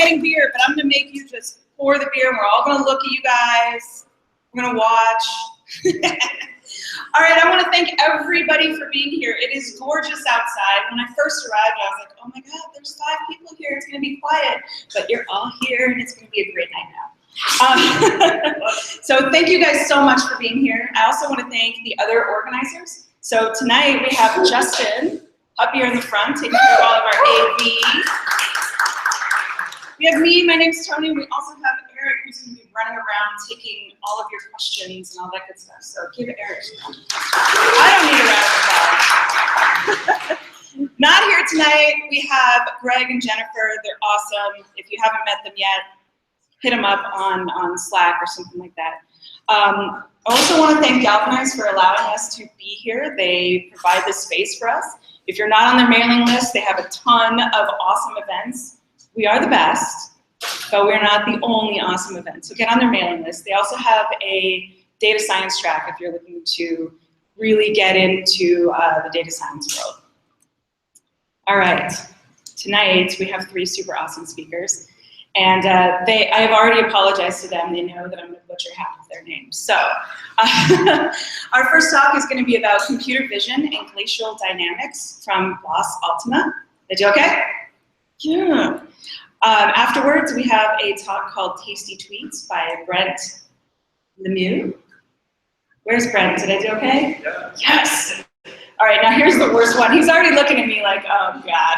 getting beer, but I'm gonna make you just pour the beer and we're all gonna look at you guys. We're gonna watch. All right, I wanna thank everybody for being here. It is gorgeous outside. When I first arrived, I was like, oh my God, there's 5 people here, it's gonna be quiet. But you're all here and it's gonna be a great night now. So thank you guys so much for being here. I also wanna thank the other organizers. So tonight we have Justin up here in the front, taking care of all of our AV. We have me, my name's Tony. We also have Eric, who's going to be running around taking all of your questions and all that good stuff. So give Eric a round. I don't need a round of applause. Not here tonight. We have Greg and Jennifer. They're awesome. If you haven't met them yet, hit them up on Slack or something like that. I also want to thank Galvanize for allowing us to be here. They provide this space for us. If you're not on their mailing list, they have a ton of awesome events. We are the best, but we're not the only awesome event. So get on their mailing list. They also have a data science track if you're looking to really get into the data science world. All right, tonight we have 3 super awesome speakers. And I have already apologized to them. They know that I'm gonna butcher half of their names. So our first talk is gonna be about computer vision and glacial dynamics from Bas Altena. Did you okay? Yeah. Afterwards, we have a talk called Tasty Tweets by Brent Lemieux. Where's Brent? Did I do okay? Yeah. Yes! All right, now here's the worst one. He's already looking at me like, oh God.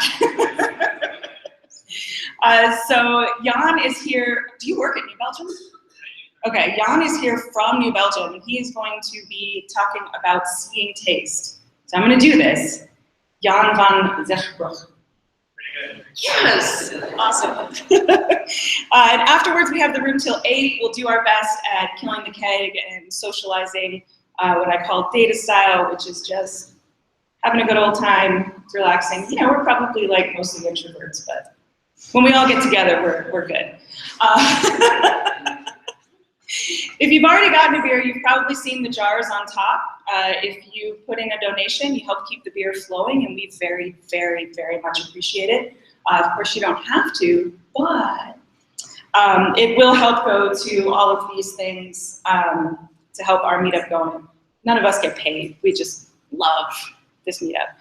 So Jan is here. Do you work at New Belgium? Okay, Jan is here from New Belgium, and he is going to be talking about seeing taste. So I'm going to do this. Jan van Zeghbroeck. Yes, awesome. And afterwards, we have the room till 8. We'll do our best at killing the keg and socializing what I call data style, which is just having a good old time, relaxing. You know, we're probably like mostly introverts, but when we all get together, we're good. If you've already gotten a beer, you've probably seen the jars on top. If you put in a donation, you help keep the beer flowing, and we very, very, very much appreciate it. Of course, you don't have to, but it will help go to all of these things to help our meetup going. None of us get paid. We just love this meetup.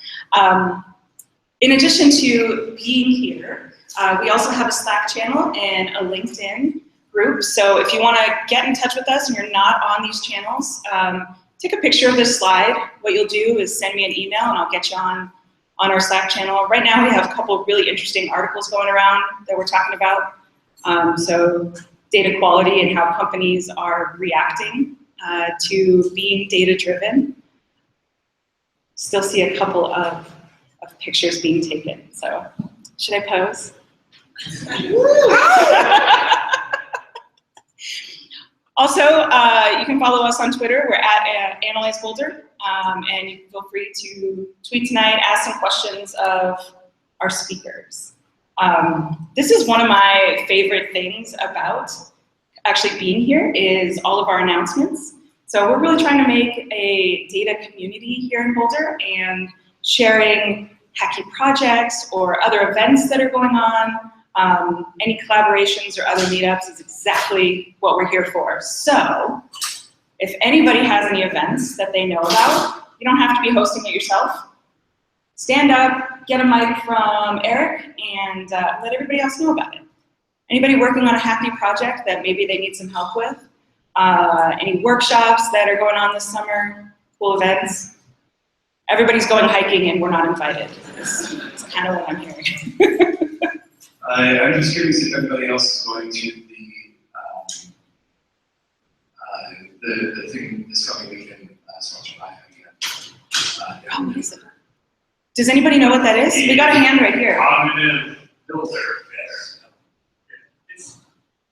In addition to being here, we also have a Slack channel and a LinkedIn group. So if you want to get in touch with us and you're not on these channels, take a picture of this slide. What you'll do is send me an email and I'll get you on our Slack channel. Right now we have a couple of really interesting articles going around that we're talking about. So data quality and how companies are reacting to being data-driven. Still see a couple of pictures being taken. So should I pose? Also, you can follow us on Twitter. We're at Analyze Boulder, and you can feel free to tweet tonight, ask some questions of our speakers. This is one of my favorite things about actually being here is all of our announcements. So we're really trying to make a data community here in Boulder and sharing hacky projects or other events that are going on. Any collaborations or other meetups is exactly what we're here for. So if anybody has any events that they know about, you don't have to be hosting it yourself. Stand up, get a mic from Eric, and let everybody else know about it. Anybody working on a hacky project that maybe they need some help with? Any workshops that are going on this summer, cool events? Everybody's going hiking and we're not invited. It's kind of what I'm hearing. I'm just curious if everybody else is going to the thing this coming weekend sponsored by Oh, what is it? Does anybody know what that is? We got a hand right here. Cognitive filter.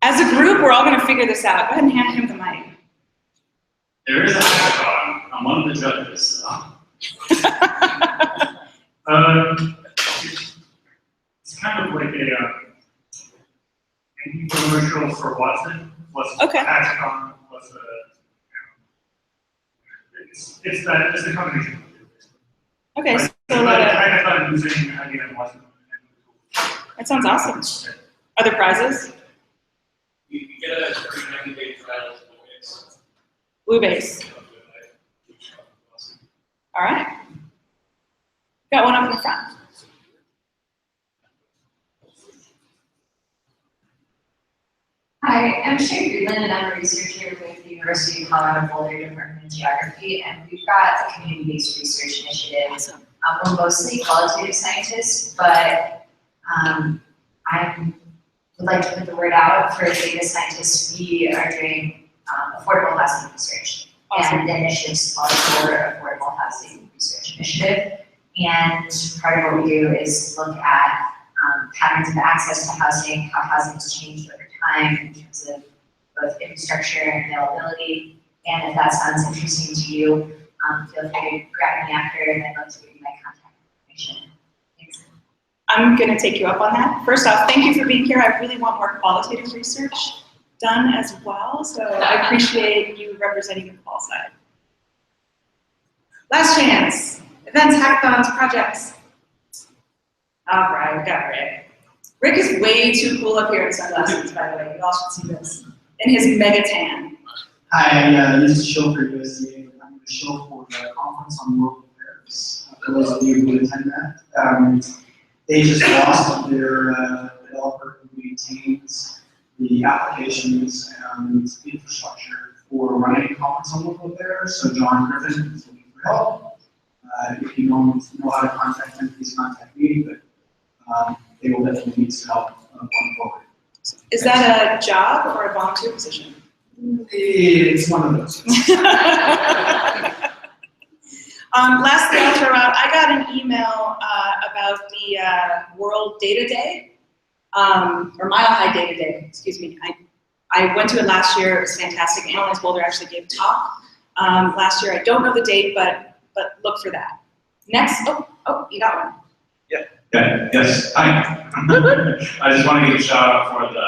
As a group, we're all going to figure this out. Go ahead and hand him the mic. There is a hackathon. I'm one of the judges. So. It's kind of like a commercial for Watson. Okay. Hackathon was it's the combination. Okay, like, so a lot of... hackathon using IBM Watson. That sounds awesome. Are there prizes? You get a free 90-day trial of Blue base. All right. Got one up in the front. Hi, I'm Shay Friedland, and I'm a researcher with the University of Colorado Boulder Department of Geography, and we've got a community-based research initiative. We're mostly qualitative scientists, but I would like to put the word out for data scientists. We are doing affordable housing research, and the initiative is called Boulder Affordable Housing Research Initiative. And part of what we do is look at patterns of access to housing, how housing has changed over time in terms of both infrastructure and availability. And if that sounds interesting to you, feel free to grab me after, and I'd love to give you my contact information. Thanks. I'm going to take you up on that. First off, thank you for being here. I really want more qualitative research done as well, so I appreciate you representing the qual side. Last chance. Events, hackathons, projects. All right, we got Rick. Rick is way too cool up here in sunglasses, by the way. You all should see this. In his mega tan. Hi, this is Show for USDA. I'm the show for the Conference on World Affairs. For those of you who attend that, they just lost their developer who maintains the applications and infrastructure for running a conference on world affairs. So John Griffin is looking for help. If you don't know how to contact them, please contact me. But they will definitely need some help going forward. Is that a job or a volunteer position? It's one of those. Lastly, I'll throw out, I got an email about the World Data Day, or Mile High Data Day, excuse me. I went to it last year. It was fantastic. Analyze Boulder actually gave a talk last year. I don't know the date, but look for that. Next, oh, you got one. Yeah, yes, hi. I just want to give a shout out for the,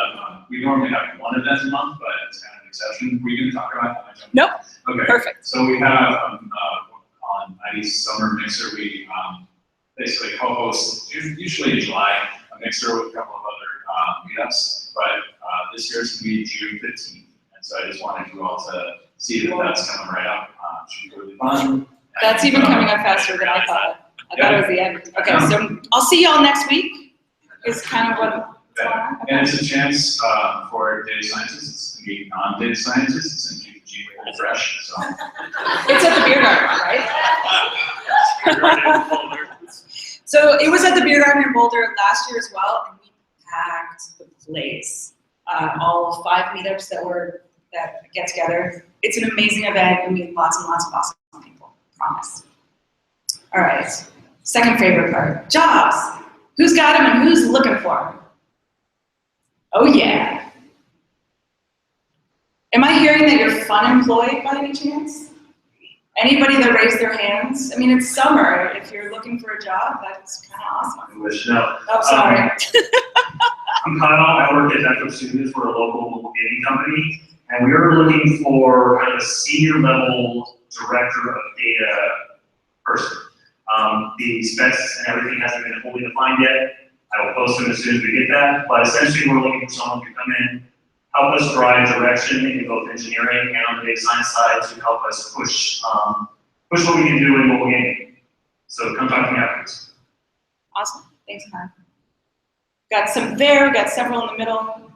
we normally have one event a month, but it's kind of an exception. Were you going to talk about that? Nope. Okay. Perfect. So we have on ID's Summer Mixer, we basically co-host, usually in July, a mixer with a couple of other meetups, but this year it's going to be June 15th. And so I just wanted you all to see that that's coming right up. Should be really fun. That's even coming up faster than I thought. I thought it was the end. Okay, so I'll see y'all next week. Is kind of what's going on. Okay. And it's a chance for data scientists to meet non-data scientists and keep the G really fresh. So. It's at the beer garden, right? So it was at the beer garden in Boulder last year as well, and we packed the place. All 5 meetups that get together. It's an amazing event. We meet lots and lots of awesome people. Promise. All right. Second favorite part. Jobs. Who's got them and who's looking for them? Oh yeah. Am I hearing that you're fun employed by any chance? Anybody that raised their hands? I mean, it's summer. If you're looking for a job, that's kind of awesome. Wish no. Oh, sorry. I'm Kyle. I work at Zeghbroeck Studios for a local mobile gaming company, and we are looking for kind of a senior level director of data person. The specs and everything hasn't been fully defined yet. I will post them as soon as we get that, but essentially we're looking for someone to come in, help us drive direction in both engineering and on the data science side to help us push what we can do in mobile gaming. So come talk to me afterwards. Awesome. Thanks, Kyle. Got some there, got several in the middle.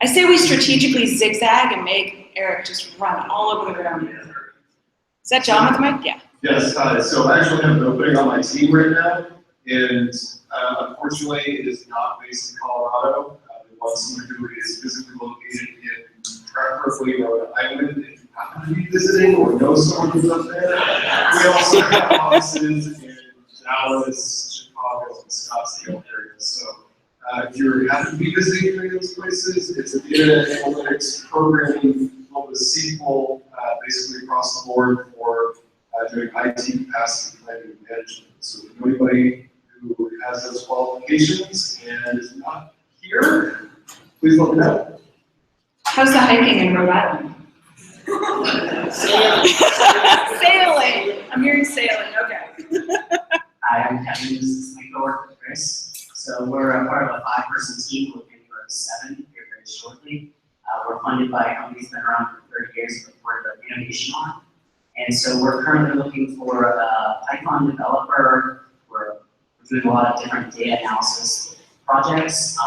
I say we strategically zigzag and make Eric just run all over the ground. Is that John with the mic? Yeah. Yes, so I actually have an opening on my team right now, and unfortunately it is not based in Colorado. We want someone who is physically located in preferably Rhode Island if you happen to be visiting or know someone who's up there. We also have offices in Dallas, Chicago, and Scottsdale areas. So if you're happen to be visiting any of those places, it's an internet analytics programming with SQL basically across the board for doing IT capacity planning and management. So if anybody who has those qualifications and is not here, please let me know. How's the hiking in Rhode Island? Sailing. I'm hearing sailing. Okay. Hi, I'm Kevin. This is my coworker Chris. So So we're a part of a 5-person team looking for 7 here very shortly. We're funded by companies that are around for 30 years, but we're the innovation arm. And so we're currently looking for a Python developer. We're doing a lot of different data analysis projects.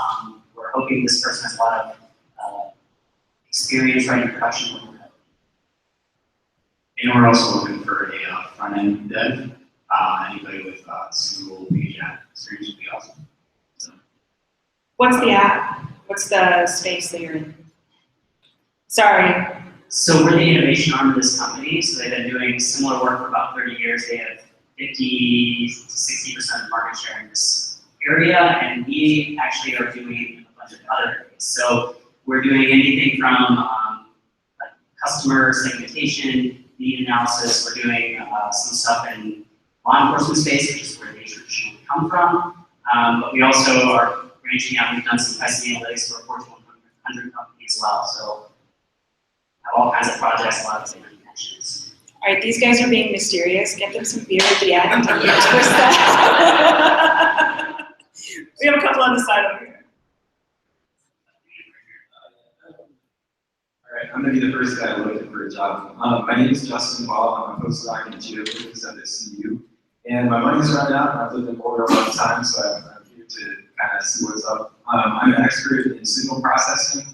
We're hoping this person has a lot of experience writing production code. And we're also looking for a front-end dev. Anybody with single page app experience would be awesome. So. What's the app? What's the space that you're in? Sorry. So we're the innovation arm of this company. So they've been doing similar work for about 30 years. They have 50 to 60% market share in this area, and we actually are doing a bunch of other things. So we're doing anything from like customer segmentation, need analysis. We're doing some stuff in law enforcement space, which is where they traditionally come from. But we also are branching out. We've done some pricing analytics for a Fortune 100 company as well. So have all kinds of projects, a lot of different connections. All right, these guys are being mysterious. Get them some beer at the end and twist that. We have a couple on the side over here. All right, I'm going to be the first guy looking for a job. My name is Justin Ball. I'm a postdoc in geophysics at the CU. And my money's run out, and I've lived in Boulder a long time, so I'm here to kind of see what's up. I'm an expert in signal processing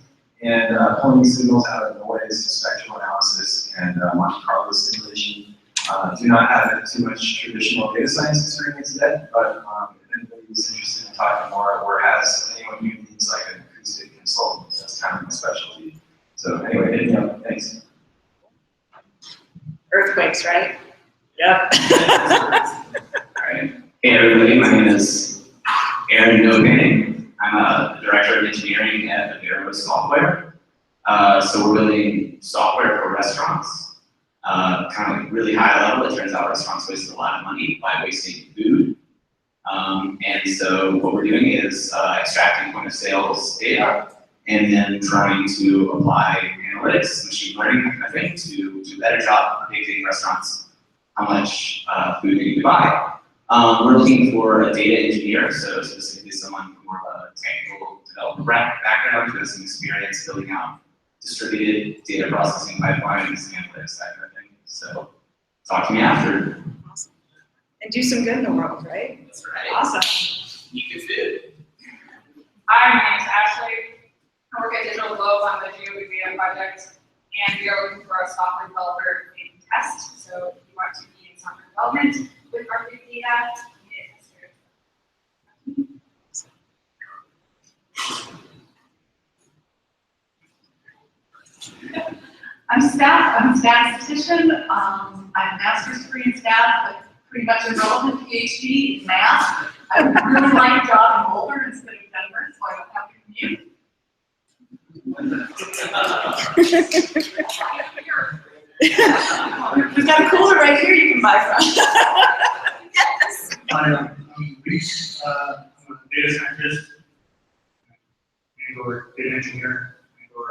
and pulling signals out of noise, spectral analysis, and Monte Carlo simulation. Do not have too much traditional data science experience yet, but if anybody's interested in talking more or has anyone who needs like an acoustic consultant, that's kind of my specialty. So anyway, hit me up. Thanks. Earthquakes, right? Yep. Alright. Hey everybody, my name is Aaron Nogan. I'm a director of engineering at Beverage Software. So we're building software for restaurants. Kind of like really high level. It turns out restaurants waste a lot of money by wasting food. And so what we're doing is extracting point of sales data and then trying to apply analytics, machine learning, that kind of thing, to do a better job of predicting restaurants how much food they need to buy. We're looking for a data engineer, so specifically someone with more of a technical developer background who has some experience building out distributed data processing pipelines, analytics, that kind of thing. So talk to me after. Awesome. And do some good in the world, right? That's right. Awesome. You can fit. Hi, my name is Ashley. I work at Digital Globe on the GeoBig Data project, and we are looking for a software developer in test. So if you want to be in software development with our big data, I'm a statistician. I have a master's degree in stats, but pretty much a relevant PhD in math. I would really like a job in Boulder instead of Denver, so I don't have to commute. We've got a cooler right here you can buy from. Yes. Hi, I'm Luis. I'm a data scientist, and/or data engineer, and/or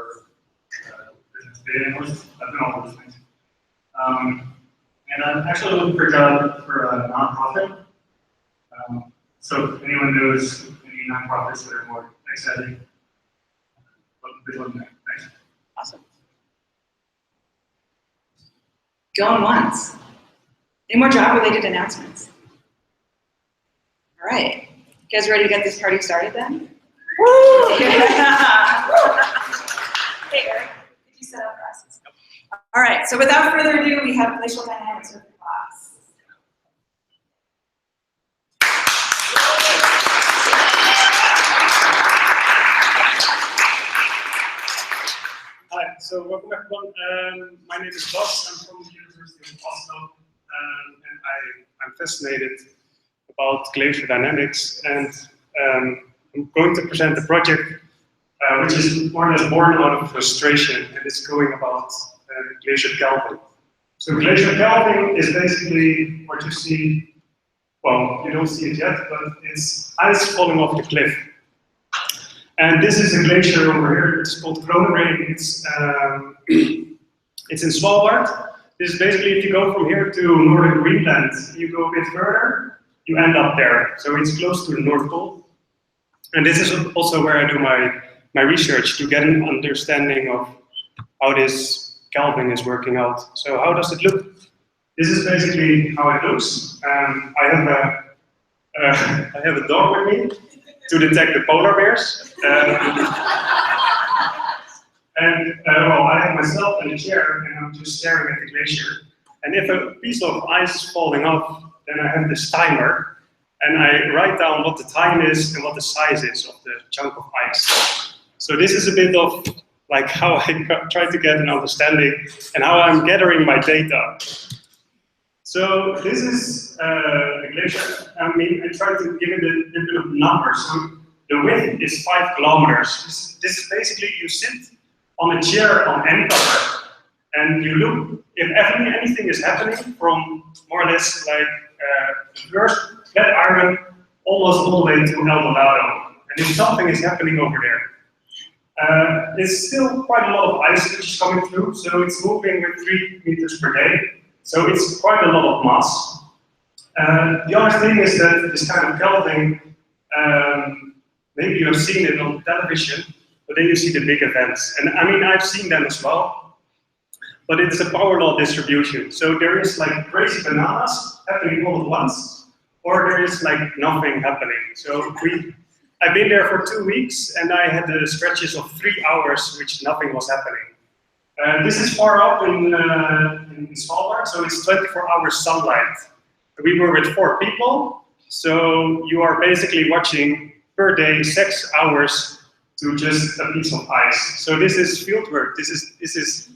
business data analyst. I've done all those things. And I'm actually looking for a job for a nonprofit. So if anyone knows any nonprofits that are more exciting, please let me know. Thanks. Awesome. Going once. Any more job-related announcements? All right. You guys ready to get this party started then? Woo! Yeah. Hey, Eric, did you set up for us? All right, so without further ado, we have glacial dynamics with the class. Hi, so welcome everyone. My name is Bas. I'm from the University of Oslo, and I'm fascinated about glacier dynamics, and I'm going to present a project which is more or less born out of frustration, and it's going about glacier calving. So glacier calving is basically what you see, well, you don't see it yet, but it's ice falling off the cliff. And this is a glacier over here. It's called Kronenrain. It's in Svalbard. This is basically, if you go from here to northern Greenland, you go a bit further, you end up there. So it's close to the North Pole. And this is also where I do my research to get an understanding of how this calving is working out. So how does it look? This is basically how it looks. I have a dog with me to detect the polar bears. Well, I have myself in a chair and I'm just staring at the glacier. And if a piece of ice is falling off, then I have this timer and I write down what the time is and what the size is of the chunk of ice. So this is a bit of like how I try to get an understanding and how I'm gathering my data. So this is the glacier. I mean, I try to give it a bit of numbers. So the width is 5 kilometers. This is basically you sit on a chair on any cover, and you look if anything is happening from more or less like first flat iron almost all the way to El Dorado. And if something is happening over there, there's still quite a lot of ice which is coming through, so it's moving with 3 meters per day. So it's quite a lot of mass. The other thing is that this kind of calving, maybe you have seen it on television, but then you see the big events. And I mean, I've seen them as well, but it's a power law distribution. So there is like crazy bananas happening all at once, or there is like nothing happening. So I've been there for 2 weeks and I had the stretches of 3 hours which nothing was happening. This is far up in Svalbard, so it's 24 hours sunlight. We were with 4 people, so you are basically watching per day 6 hours to just a piece of ice. So this is field work. This is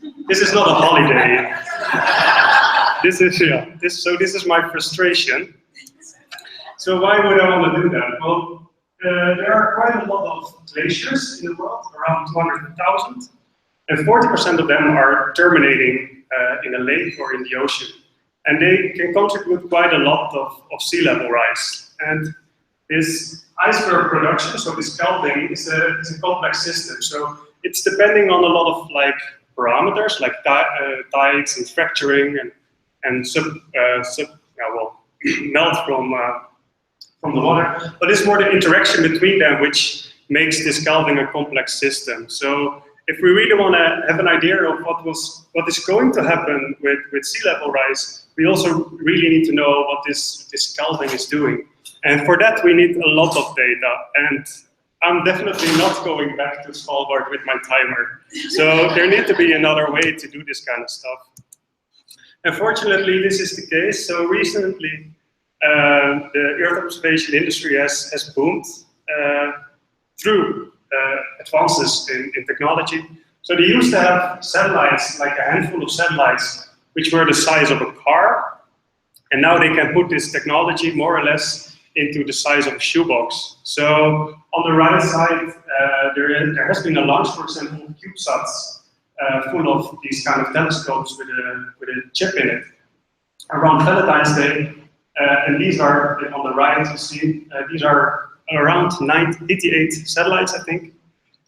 not a holiday. This is my frustration. So why would I want to do that? Well, there are quite a lot of glaciers in the world, around 200,000, and 40% of them are terminating in a lake or in the ocean. And they can contribute quite a lot of sea level rise. And this iceberg production, so this calving, is a complex system. So it's depending on a lot of like parameters, like tides and fracturing and melt from the water. But it's more the interaction between them which makes this calving a complex system. So if we really want to have an idea of what is going to happen with sea level rise, we also really need to know what this calving is doing. And for that, we need a lot of data. And I'm definitely not going back to Svalbard with my timer. So there needs to be another way to do this kind of stuff. Unfortunately, this is the case. So recently, the Earth observation industry has boomed through advances in technology. So they used to have satellites, like a handful of satellites, which were the size of a car. And now they can put this technology more or less into the size of a shoebox. So on the right side, there has been a launch, for example, of CubeSats full of these kind of telescopes with a chip in it around Valentine's Day. And these are, on the right, you see, these are around 88 satellites, I think.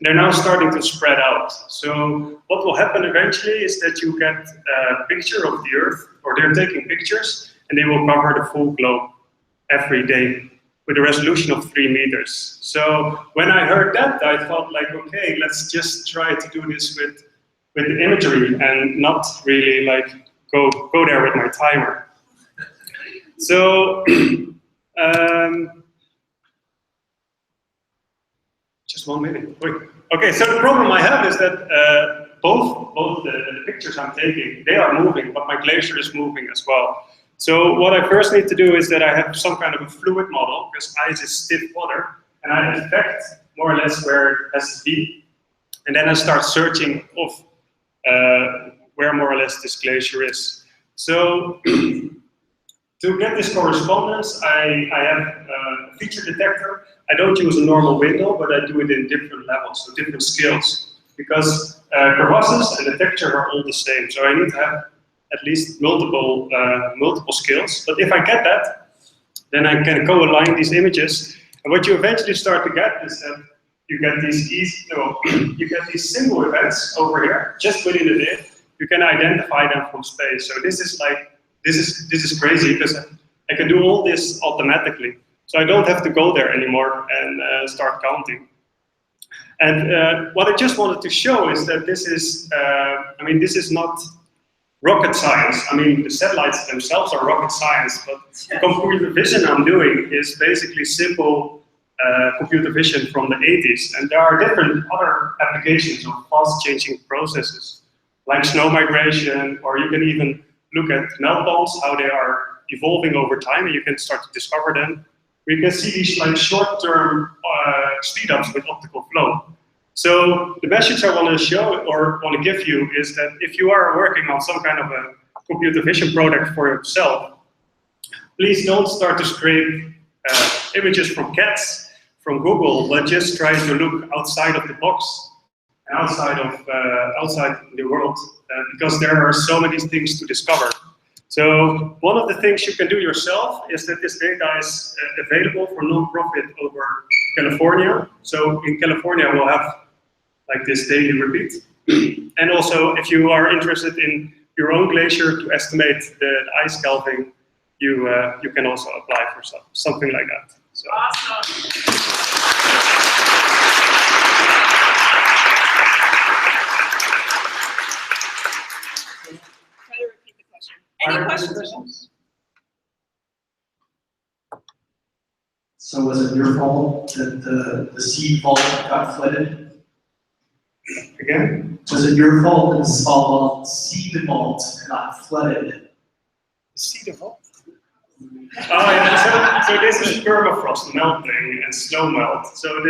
They're now starting to spread out. So what will happen eventually is that you get a picture of the Earth, or they're taking pictures, and they will cover the full globe every day with a resolution of 3 meters. So when I heard that, I thought like, okay, let's just try to do this with the imagery and not really like go there with my timer. So just 1 minute. Wait. Okay, so the problem I have is that both the pictures I'm taking, they are moving, but my glacier is moving as well. So what I first need to do is that I have some kind of a fluid model, because ice is stiff water, and I detect more or less where it has to be. And then I start searching of where more or less this glacier is. So to get this correspondence, I have a feature detector. I don't use a normal window, but I do it in different levels, so different scales, because crevasses and the texture are all the same. So I need to have at least multiple scales. But if I get that, then I can co-align these images. And what you eventually start to get is that you get these single events over here, just within a day. You can identify them from space. So this is like, this is crazy, because I can do all this automatically. So I don't have to go there anymore and start counting. And what I just wanted to show is that this is, this is not rocket science. I mean, the satellites themselves are rocket science, but the computer vision I'm doing is basically simple computer vision from the 80s. And there are different other applications of fast-changing processes, like snow migration, or you can even look at melt bonds, how they are evolving over time, and you can start to discover them. We can see these like short-term speed-ups with optical flow. So the message I want to show or want to give you is that if you are working on some kind of a computer vision product for yourself, please don't start to scrape images from cats, from Google, but just try to look outside of the box and outside the world, because there are so many things to discover. So one of the things you can do yourself is that this data is available for non-profit over California. So in California, we'll have like this daily repeat. And also, if you are interested in your own glacier to estimate the ice calving, you can also apply for something like that. So. Awesome. Try to repeat the question. Any questions? So was it your fault that the seed vault got flooded? Again? Was it your fault that the seed vault got flooded? Seed vault? Oh yeah, so this is permafrost melting and snow melt. So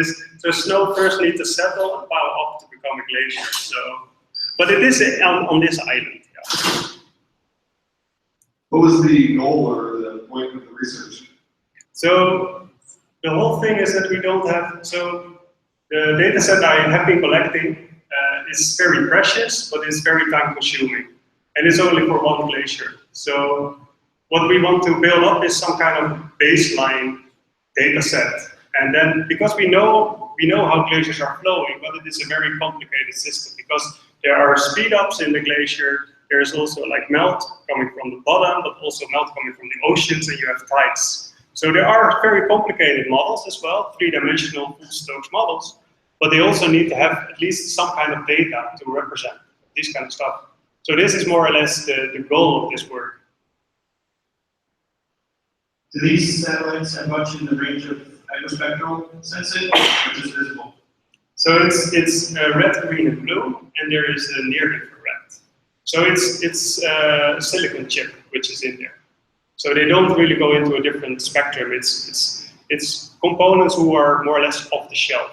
snow first needs to settle and pile up to become a glacier. So, but it is on this island. Yeah. What was the goal or the point of the research? So the whole thing is that we don't have, so the data set I have been collecting is very precious, but it's very time consuming. And it's only for one glacier. So what we want to build up is some kind of baseline data set. And then, because we know how glaciers are flowing, but it is a very complicated system, because there are speed ups in the glacier. There's also like melt coming from the bottom, but also melt coming from the oceans, and you have tides. So there are very complicated models as well, three-dimensional full-Stokes models, but they also need to have at least some kind of data to represent this kind of stuff. So this is more or less the goal of this work. Do these satellites have much in the range of hyperspectral sensing, or just visible? So it's red, green, and blue, and there is a near infrared. So it's a silicon chip which is in there. So they don't really go into a different spectrum. It's components who are more or less off the shelf.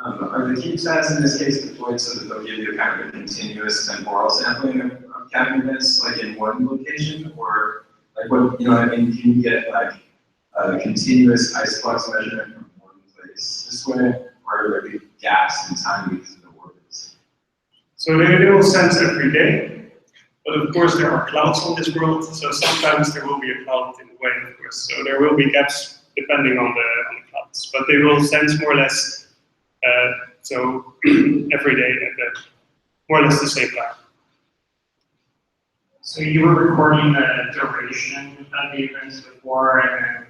Are the CubeSats in this case deployed so that they'll give you kind of a continuous temporal sampling of capping events, like in one location, or like what, you know what I mean? Can you get like a continuous ice flux measurement from one place this way, or are there big gaps in time because of the orbits? So they will sense every day, but of course there are clouds on this world, so sometimes there will be a cloud in the way, of course. So there will be gaps depending on the clouds, but they will sense more or less so every day at more or less the same time. So you were recording the duration of the events before and then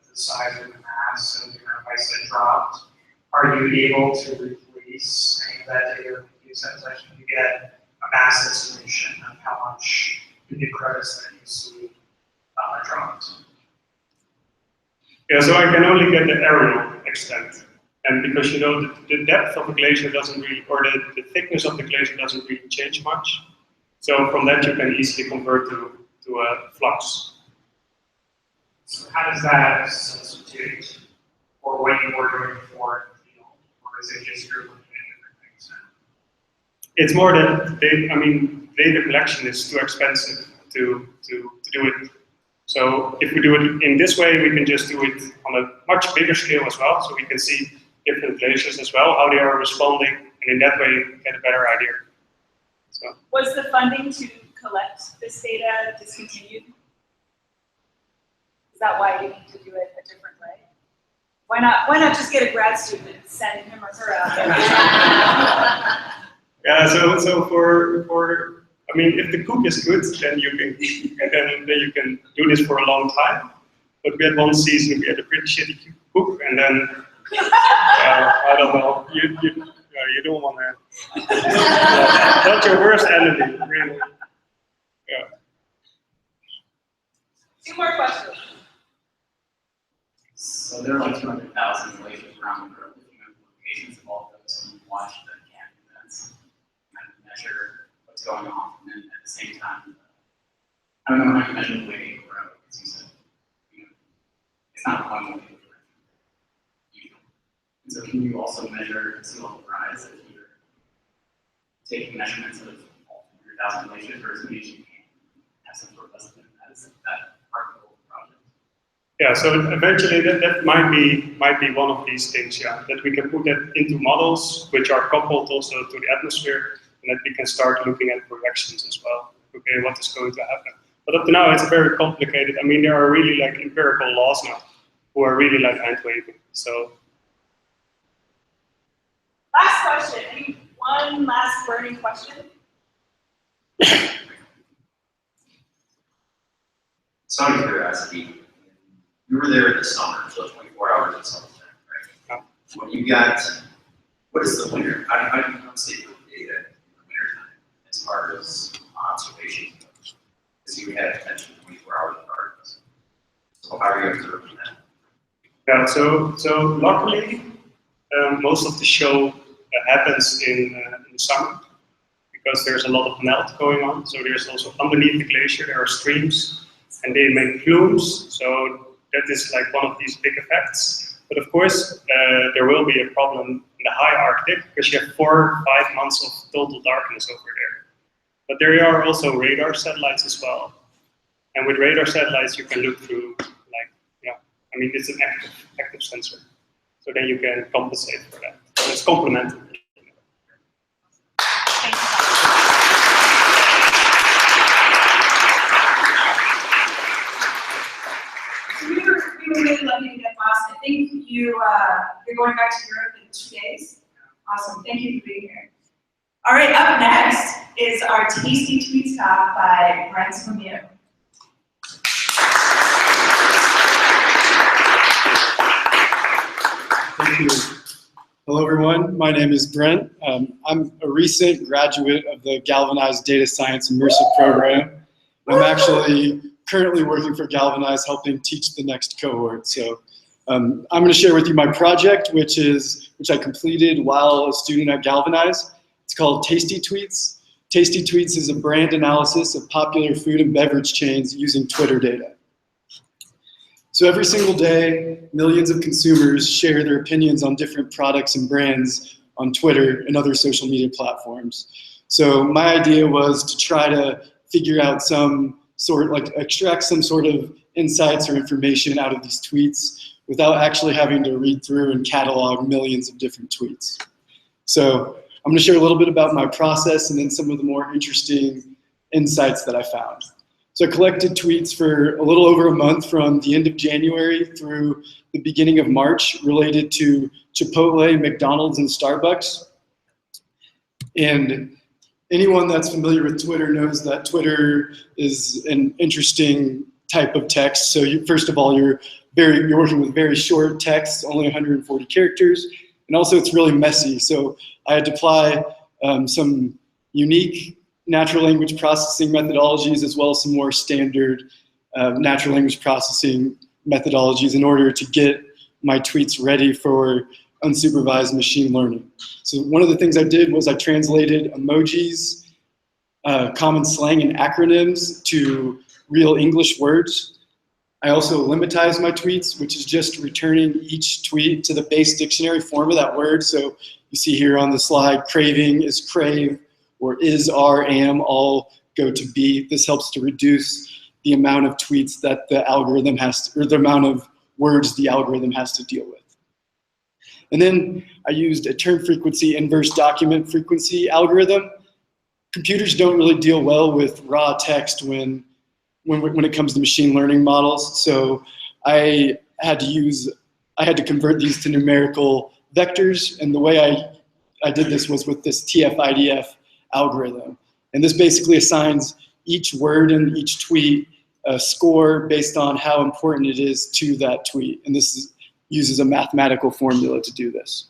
the size of the mass, so the amount of ice that dropped. Are you able to replace any of that data with the CubeSat section to get a mass estimation of how much the new credits that you see dropped? Yeah, so I can only get the aerial extent. And because you know the depth of a glacier doesn't really, or the thickness of the glacier doesn't really change much. So from that you can easily convert to a flux. So how does that substitute for what you were doing before in the field? Or is it just you're looking at different things now? It's more that data collection is too expensive to do it. So if we do it in this way, we can just do it on a much bigger scale as well, so we can see different glaciers as well, how they are responding, and in that way get a better idea. So. Was the funding to collect this data discontinued? Is that why you need to do it a different way? Why not just get a grad student and send him or her out there? Yeah, so for I mean, if the cook is good, then you can do this for a long time. But we had one season, we had a pretty shitty cook, and then I don't know, you don't want to. Not your worst enemy, really. Yeah. 2 more questions. So there are like 200,000 glaciers around the world. If you have locations of all those, and you watch the camp events, kind of measure what's going on, and then at the same time, I don't know how you measure the way to grow, because you said, it's not one way to grow. And so can you also measure sea level rise if you're taking measurements of all 200,000 glaciers, or as many as you can have some sort of estimate as that part of the project? Yeah, so eventually that might be one of these things, yeah, that we can put that into models which are coupled also to the atmosphere, and that we can start looking at projections as well. Okay, what is going to happen? But up to now, it's very complicated. I mean, there are really like empirical laws now who are really like hand waving. So. Last question. Any one last burning question? So out of curiosity, you were there in the summer, so 24 hours in summertime, right? When you got, what is the winter? How do you compensate for the data in the wintertime as far as observation goes? Because you had attention 24 hours apart. So how are you observing that? Yeah, so luckily, most of the show happens in the summer because there's a lot of melt going on. So there's also underneath the glacier, there are streams and they make plumes. So that is like one of these big effects. But of course, there will be a problem in the high Arctic because you have 4 or 5 months of total darkness over there. But there are also radar satellites as well. And with radar satellites, you can look through, like, yeah, I mean, it's an active sensor. So then you can compensate for that. So it's complementary. We were really lucky to get Bas. I think you're going back to Europe in 2 days. Awesome. Thank you for being here. All right, up next is our Tasty Tweets talk by Brent Lemieux. Thank you. Hello, everyone. My name is Brent. I'm a recent graduate of the Galvanize Data Science Immersive Program. I'm actually currently working for Galvanize, helping teach the next cohort. So I'm going to share with you my project, which I completed while a student at Galvanize. It's called Tasty Tweets. Tasty Tweets is a brand analysis of popular food and beverage chains using Twitter data. So every single day, millions of consumers share their opinions on different products and brands on Twitter and other social media platforms. So my idea was to try to figure out extract some sort of insights or information out of these tweets without actually having to read through and catalog millions of different tweets. So I'm going to share a little bit about my process and then some of the more interesting insights that I found. So I collected tweets for a little over a month from the end of January through the beginning of March related to Chipotle, McDonald's, and Starbucks. And anyone that's familiar with Twitter knows that Twitter is an interesting type of text. So first of all, you're working with very short text, only 140 characters, and also it's really messy. So I had to apply some unique natural language processing methodologies as well as some more standard natural language processing methodologies in order to get my tweets ready for unsupervised machine learning. So one of the things I did was I translated emojis, common slang and acronyms to real English words. I also limmatized my tweets, which is just returning each tweet to the base dictionary form of that word. So you see here on the slide, craving is crave, or is, are, am, all go to be. This helps to reduce the amount of tweets that the algorithm has to, or the amount of words the algorithm has to deal with. And then I used a term frequency inverse document frequency algorithm. Computers don't really deal well with raw text when it comes to machine learning models. So I had to convert these to numerical vectors, and the way I did this was with this TF-IDF algorithm. And this basically assigns each word in each tweet a score based on how important it is to that tweet. And uses a mathematical formula to do this.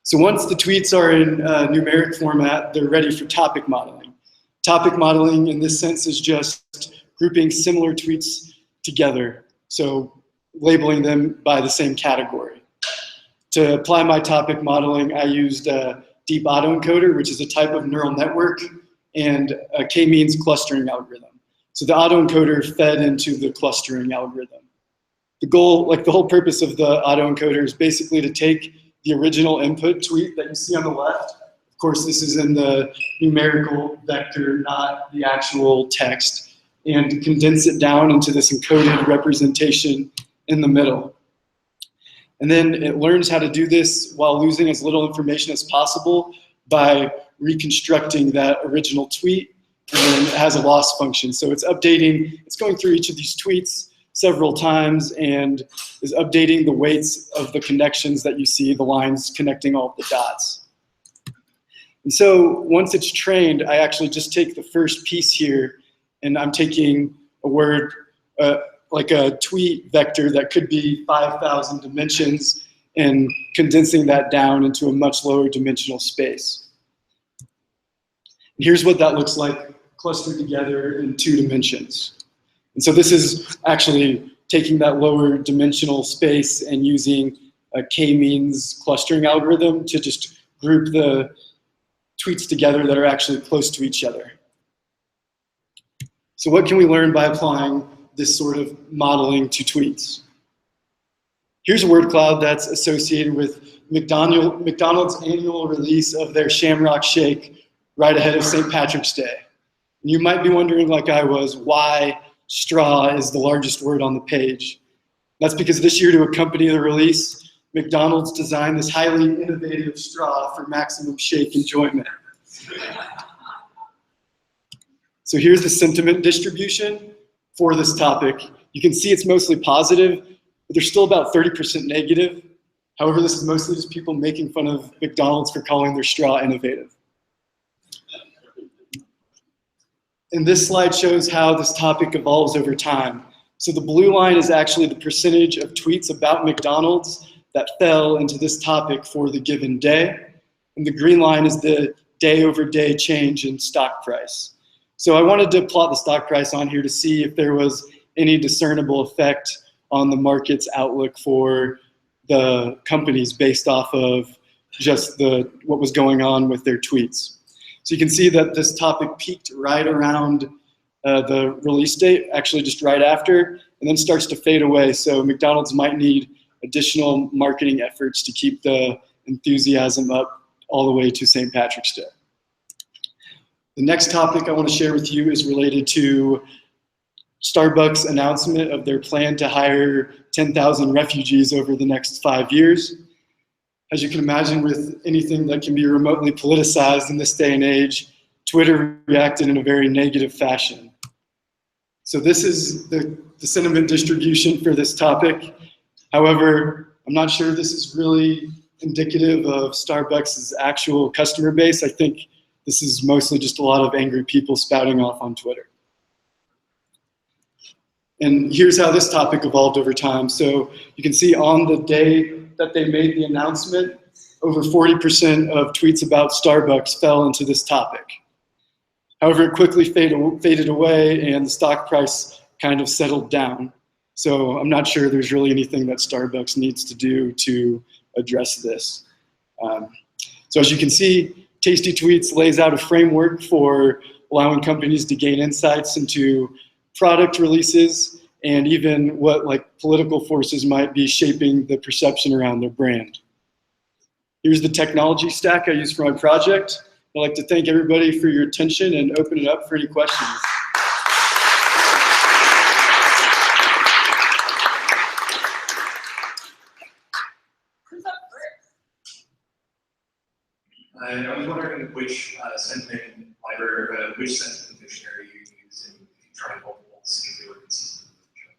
So once the tweets are in numeric format, they're ready for topic modeling. Topic modeling in this sense is just grouping similar tweets together. So labeling them by the same category. To apply my topic modeling, I used a deep autoencoder, which is a type of neural network, and a k-means clustering algorithm. So the autoencoder fed into the clustering algorithm. The goal, like the whole purpose of the autoencoder is basically to take the original input tweet that you see on the left. Of course, this is in the numerical vector, not the actual text, and condense it down into this encoded representation in the middle. And then it learns how to do this while losing as little information as possible by reconstructing that original tweet, and then it has a loss function. So it's going through each of these tweets several times and is updating the weights of the connections that you see, the lines connecting all of the dots. And so once it's trained, I actually just take the first piece here, and I'm taking a word, like a tweet vector that could be 5,000 dimensions, and condensing that down into a much lower dimensional space. And here's what that looks like clustered together in 2 dimensions. And so this is actually taking that lower dimensional space and using a k-means clustering algorithm to just group the tweets together that are actually close to each other. So what can we learn by applying this sort of modeling to tweets? Here's a word cloud that's associated with McDonald's annual release of their Shamrock Shake right ahead of St. Patrick's Day. And you might be wondering, like I was, why straw is the largest word on the page. That's because this year, to accompany the release, McDonald's designed this highly innovative straw for maximum shake enjoyment. So here's the sentiment distribution for this topic. You can see it's mostly positive, but there's still about 30% negative. However, this is mostly just people making fun of McDonald's for calling their straw innovative. And this slide shows how this topic evolves over time. So the blue line is actually the percentage of tweets about McDonald's that fell into this topic for the given day. And the green line is the day-over-day change in stock price. So I wanted to plot the stock price on here to see if there was any discernible effect on the market's outlook for the companies based off of just what was going on with their tweets. So you can see that this topic peaked right around the release date, actually just right after, and then starts to fade away. So McDonald's might need additional marketing efforts to keep the enthusiasm up all the way to St. Patrick's Day. The next topic I want to share with you is related to Starbucks' announcement of their plan to hire 10,000 refugees over the next 5 years. As you can imagine, with anything that can be remotely politicized in this day and age, Twitter reacted in a very negative fashion. So this is the sentiment distribution for this topic. However, I'm not sure this is really indicative of Starbucks' actual customer base. I think this is mostly just a lot of angry people spouting off on Twitter. And here's how this topic evolved over time. So you can see on the day that they made the announcement, over 40% of tweets about Starbucks fell into this topic. However, it quickly faded away and the stock price kind of settled down. So I'm not sure there's really anything that Starbucks needs to do to address this. So as you can see, Tasty Tweets lays out a framework for allowing companies to gain insights into product releases and even what political forces might be shaping the perception around their brand. Here's the technology stack I use for my project. I'd like to thank everybody for your attention and open it up for any questions. I was wondering which sentiment library, which sentiment dictionary you use in trying to multiple to see if they were consistent with each other.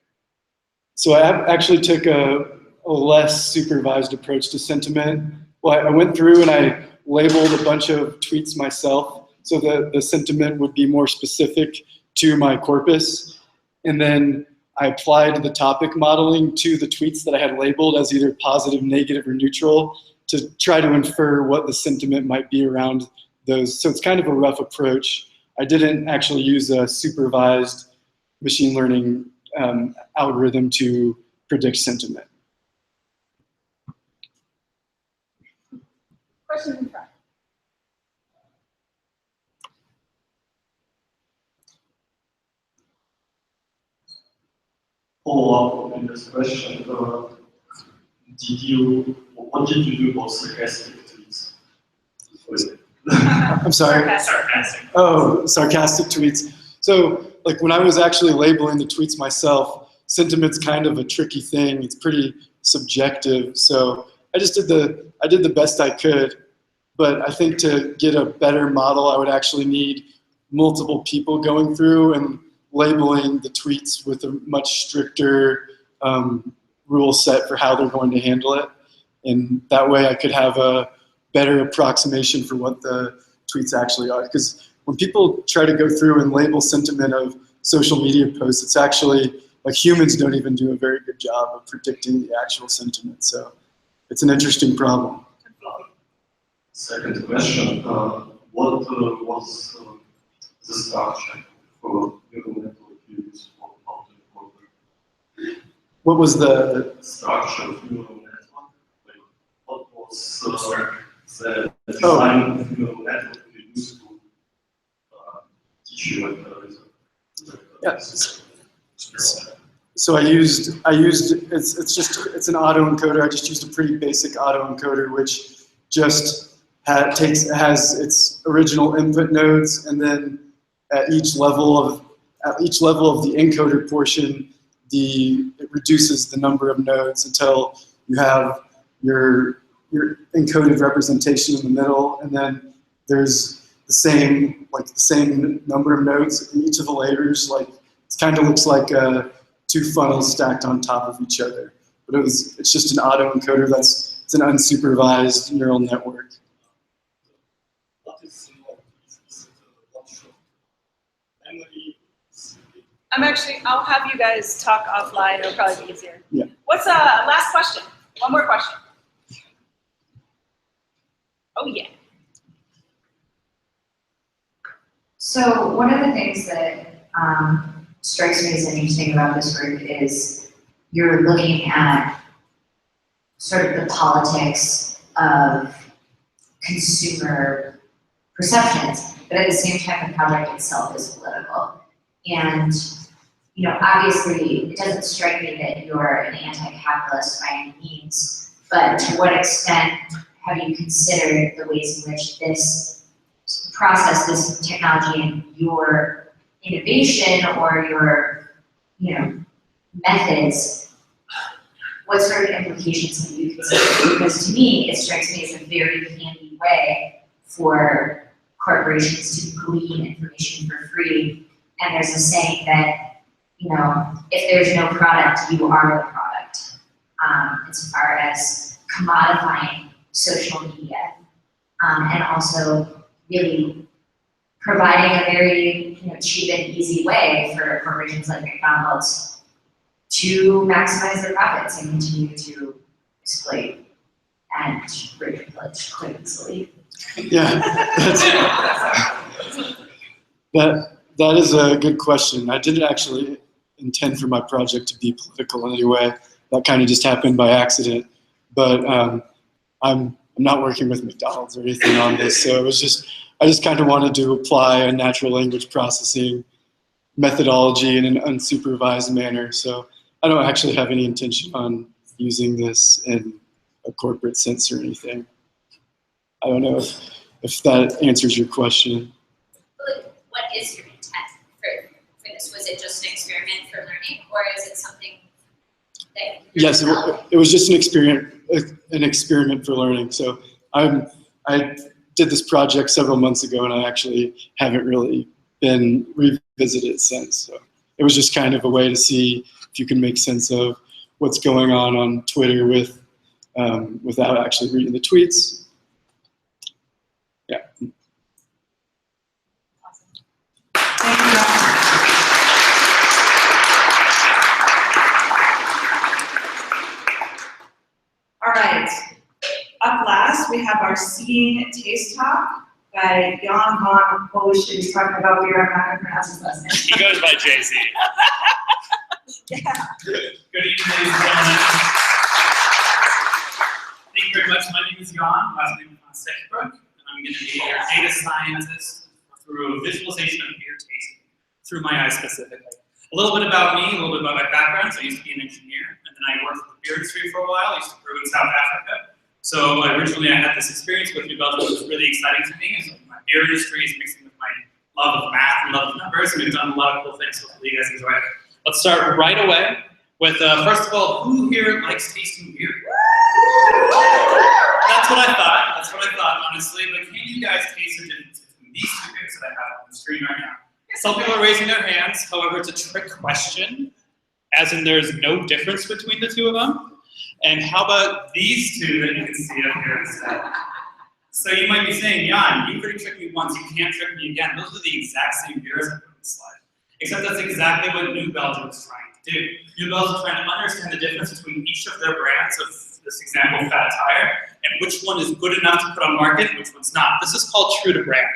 So I actually took a less supervised approach to sentiment. Well, I went through and I labeled a bunch of tweets myself. so the sentiment would be more specific to my corpus. And then I applied the topic modeling to the tweets that I had labeled as either positive, negative, or neutral to try to infer what the sentiment might be around those. So it's kind of a rough approach. I didn't actually use a supervised machine learning algorithm to predict sentiment. Question in front. Follow up on this question. What did you do about sarcastic tweets? I'm sorry? Sarcastic. Oh, sarcastic tweets. So like when I was actually labeling the tweets myself, sentiment's kind of a tricky thing. It's pretty subjective. So I just did the best I could. But I think to get a better model, I would actually need multiple people going through and labeling the tweets with a much stricter rule set for how they're going to handle it. And that way I could have a better approximation for what the tweets actually are. Because when people try to go through and label sentiment of social media posts, it's actually, like humans don't even do a very good job of predicting the actual sentiment. So it's an interesting problem. Second question, what was the structure for neural network used for content modeling? What was the structure of neural network? Like, what was the design of neural network you used to teach you like the Yes. So I used it's an autoencoder. I just used a pretty basic autoencoder, which just has its original input nodes, and then at each level of the encoder portion, it reduces the number of nodes until you have your encoded representation in the middle, and then there's the same number of nodes in each of the layers. Like it kind of looks like two funnels stacked on top of each other. But it's just an autoencoder. It's an unsupervised neural network. I'll have you guys talk offline, it'll probably be easier. Yeah. What's last question? One more question. Oh yeah. So one of the things that strikes me as interesting about this group is you're looking at sort of the politics of consumer perceptions, but at the same time, the project itself is political. And obviously, it doesn't strike me that you're an anti-capitalist by any means, but to what extent have you considered the ways in which this process, this technology, and your innovation or your methods, what sort of implications have you considered? Because to me, it strikes me as a very handy way for corporations to glean information for free. And there's a saying that, if there's no product, you are the product. As far as commodifying social media, and also really providing a very cheap and easy way for corporations like McDonald's to maximize their profits and continue to exploit and privilege quite easily. Yeah, that is a good question. I didn't actually intend for my project to be political in any way. That kind of just happened by accident. But I'm not working with McDonald's or anything on this, so I just kind of wanted to apply a natural language processing methodology in an unsupervised manner. So I don't actually have any intention on using this in a corporate sense or anything. I don't know if that answers your question. What is your intent for this? Was it just an experiment for learning, or is it something that Yes, it was just an experiment for learning. So I did this project several months ago, and I actually haven't really been revisited since. So it was just kind of a way to see if you can make sense of what's going on Twitter without actually reading the tweets. Yeah. we have our Seeing Taste Talk by Jan van Polish. He's talking about beer. I'm not going to pronounce his last name. He goes by Jay-Z. Yeah. Good evening, ladies and gentlemen. Thank you very much. My name is Jan, last name is Zeghbroeck, and I'm going to be a data scientist through visualization of beer tasting, through my eyes specifically. A little bit about me, a little bit about my background. So I used to be an engineer, and then I worked with the beer industry for a while. I used to brew in South Africa. So originally I had this experience with New Belgium, which was really exciting to me. So my beer industry is mixing with my love of math and love of numbers, and we've done a lot of cool things. Hopefully you guys enjoy it. Let's start right away with, first of all, who here likes tasting beer? That's what I thought, honestly. But can you guys taste the difference between these two beers that I have on the screen right now? Some people are raising their hands. However, it's a trick question, as in there's no difference between the two of them. And how about these two that you can see up here instead? So you might be saying, Jan, you already tricked me once, you can't trick me again. Those are the exact same beers I put on the slide. Except that's exactly what New Belgium is trying to do. New Belgium is trying to understand the difference between each of their brands, of this example, Fat Tire, and which one is good enough to put on market and which one's not. This is called true to brand.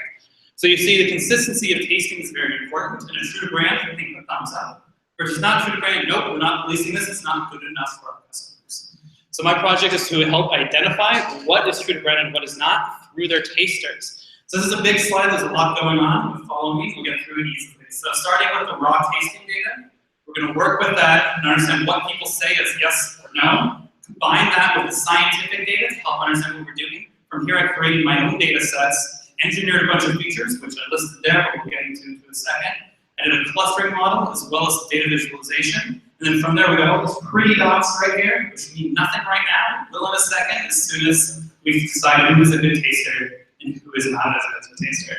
So you see the consistency of tasting is very important, and a true to brand, I think, a thumbs up. Versus not true to brand, nope, we're not releasing this, it's not good enough for our customers. So my project is to help identify what is true to brand and what is not through their tasters. So this is a big slide, there's a lot going on. Follow me, we'll get through it easily. So starting with the raw tasting data, we're going to work with that and understand what people say is yes or no. Combine that with the scientific data to help understand what we're doing. From here I created my own data sets, engineered a bunch of features, which I listed there, but we'll get into in a second. I did a clustering model as well as data visualization. And then from there we got all those pretty dots right here, which mean nothing right now. Will in a second, as soon as we've decided who is a good taster and who is not as good a taster.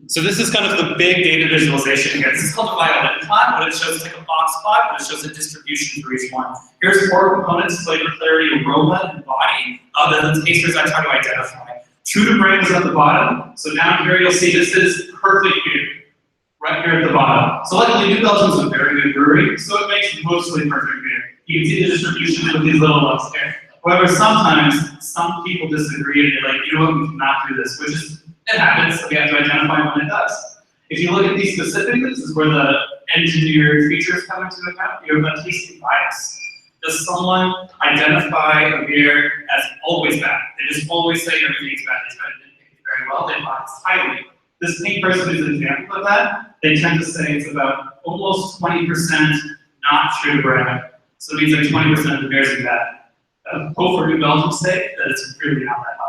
So this is kind of the big data visualization here. This is called a violet plot. What it shows is like a box plot, but it shows a distribution for each one. Here's 4 components: flavor, clarity, aroma, and body. The tasters I try to identify. True to brand is at the bottom. So down here you'll see this is perfect beer, right here at the bottom. So luckily New Belgium is a very good brewery, so it makes mostly perfect beer. You can see the distribution with these little ones here. However, sometimes some people disagree and they're like, you know what, we cannot do this, which is, it happens, so we have to identify when it does. If you look at these specifically, this is where the engineered features come into account. You have a tasting bias. Does someone identify a beer as always bad? They just always say everything's bad. They try to nitpick it very well. They bias highly. This pink person is an example of that. They tend to say it's about almost 20% not true to brand. So it means like 20% of the beers are bad. Hope for New Belgium's sake that it's really not that high.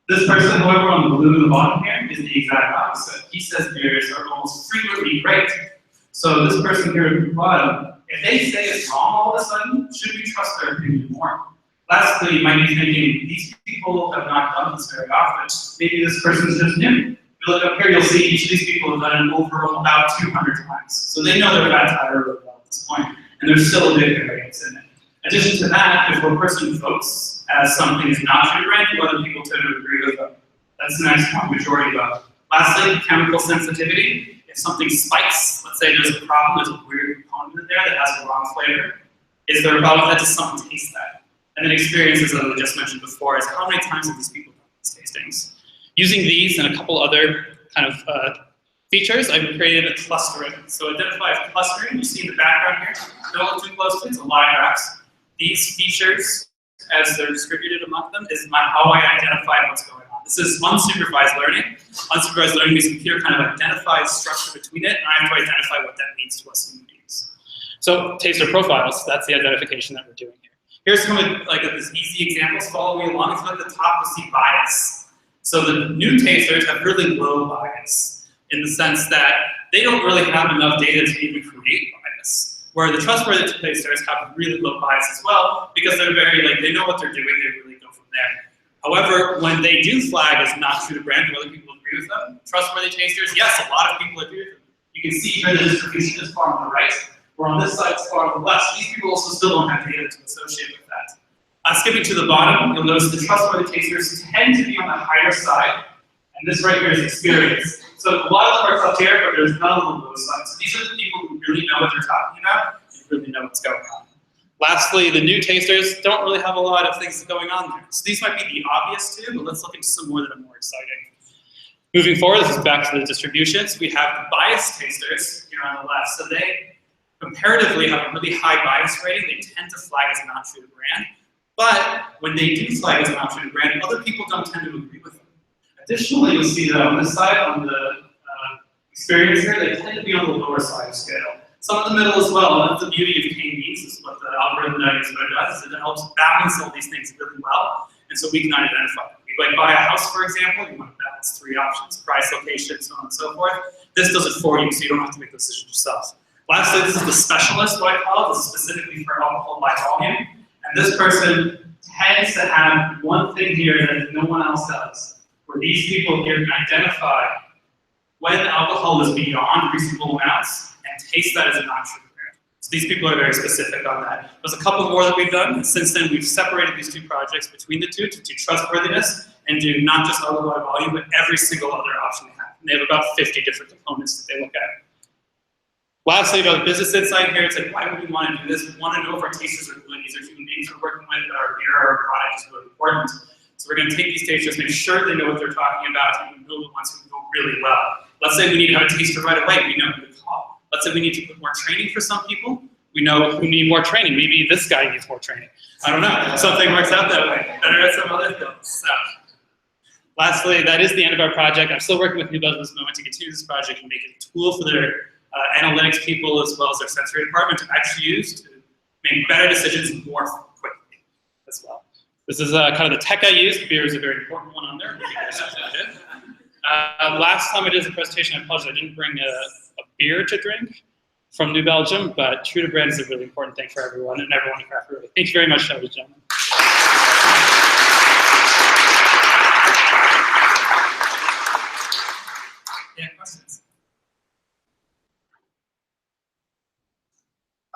This person, however, on the blue in the bottom here is the exact opposite. He says beers are almost frequently great. So this person here at the bottom, if they say it's wrong all of a sudden, should we trust their opinion more? Lastly, you might be thinking, these people have not done this very often. Maybe this person's just new. If you look up here, you'll see each of these people have done it over about 200 times. So they know their Fat Tire really well at this point, and there's still a big variance in it. In addition to that, if one person votes as something is not true to brand, other people tend to agree with them. That's the next one, majority vote. Lastly, chemical sensitivity. If something spikes, let's say there's a problem, there's a weird component in there that has a wrong flavor, is there a problem with that? Does someone taste that? And then experiences, as I just mentioned before, is how many times have these people done these tastings? Using these and a couple other kind of features, I've created a clustering. So identify clustering, you see in the background here, don't look too closely, it's a line graphs. These features, as they're distributed among them, is how I identify what's going on. This is unsupervised learning. Unsupervised learning means the computer kind of identifies structure between it, and I have to identify what that means to us human beings. So taster profiles, that's the identification that we're doing here. Here's some of like these easy examples. Follow me along. If you look at the top, you'll see bias. So the new tasters have really low bias in the sense that they don't really have enough data to even create bias. Where the trustworthy tasters have really low bias as well because they're very they know what they're doing. They really go from there. However, when they do flag as not true to brand, do other people agree with them? Trustworthy tasters, yes, a lot of people agree with them. You can see here the distribution is far on the right, or on this side it's far on the left. These people also still don't have data to associate with that. Skipping to the bottom, you'll notice the trustworthy tasters tend to be on the higher side, and this right here is experience. So a lot of them are up here, but there's none on those sides. So these are the people who really know what they're talking about and really know what's going on. Lastly, the new tasters don't really have a lot of things going on there. So these might be the obvious two, but let's look into some more that are more exciting. Moving forward, this is back to the distributions. We have the bias tasters here on the left. So they comparatively have a really high bias rating. They tend to flag as not true to brand. But when they do flag as not true to brand, other people don't tend to agree with them. Additionally, you'll see that on this side, on the experience here, they tend to be on the lower side of scale. Some in the middle as well, and that's the beauty of K-means, is what the algorithm that does, is it helps balance all these things really well, and so we can identify them. You like buy a house, for example, you want to balance 3 options, price, location, so on and so forth. This does it for you, so you don't have to make those decisions yourself. Lastly, this is the specialist, what I call it. This is specifically for alcohol by volume, and this person tends to have one thing here that no one else does, where these people here can identify when alcohol is beyond reasonable amounts, and taste that as a non-true brand. So these people are very specific on that. There's a couple more that we've done, and since then we've separated these 2 projects between the 2 to do trustworthiness and do not just alcohol by volume, but every single other option they have. And they have about 50 different components that they look at. Lastly, about the business insight here, it's like, why would we want to do this? We want to know if our tasters are good. These are human beings we're working with, that our beer or our product is really important. So we're going to take these tasters, make sure they know what they're talking about, and we know the ones who go really well. Let's say we need to have a taster right away, we know who to call. Let's say we need to put more training for some people, we know who need more training. Maybe this guy needs more training. I don't know, something works out that way. Better at some other things. So, lastly, that is the end of our project. I'm still working with New Belgium at this moment to continue this project and make it a tool for their analytics people as well as their sensory department to actually use to make better decisions more quickly as well. This is kind of the tech I use. Beer is a very important one on there. Last time I did this presentation, I apologize, I didn't bring a beer to drink from New Belgium, but true to brand is a really important thing for everyone and everyone in craft brewery. Thank you very much, ladies and gentlemen. Yeah, questions?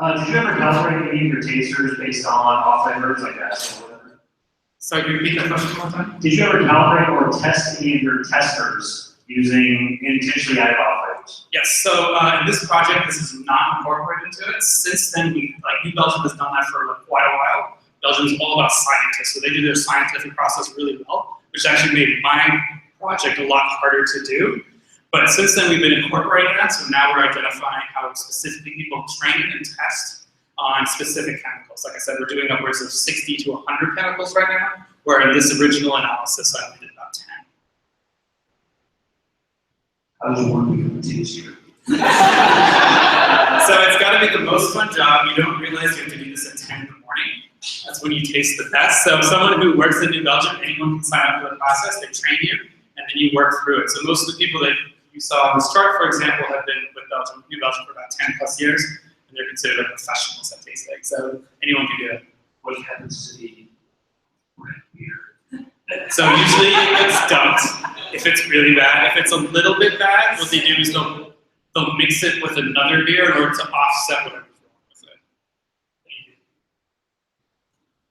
Did you ever calibrate any of your tasters based on off flavors like acid or whatever? Sorry, can you repeat that question one more time? Did you ever calibrate or test any of your testers using intentionally added off flavors? Yes, so in this project, this is not incorporated into it. Since then, New Belgium has done that for quite a while. Belgium is all about scientists, so they do their scientific process really well, which actually made my project a lot harder to do. But since then, we've been incorporating that, so now we're identifying how specifically people train and test on specific chemicals. Like I said, we're doing upwards of 60 to 100 chemicals right now, where in this original analysis, I only did about 10. How does one become a taster? So it's got to be the most fun job. You don't realize you have to do this at 10 in the morning. That's when you taste the best. So someone who works in New Belgium, anyone can sign up for the process. They train you, and then you work through it. So most of the people that you saw on this chart, for example, have been with New Belgium for about 10 plus years, and they're considered like professionals at tasting. So anyone can do it. What happens to the red beer? So usually it gets dumped if it's really bad. If it's a little bit bad, what they do is they'll mix it with another beer in order to offset whatever's wrong with it.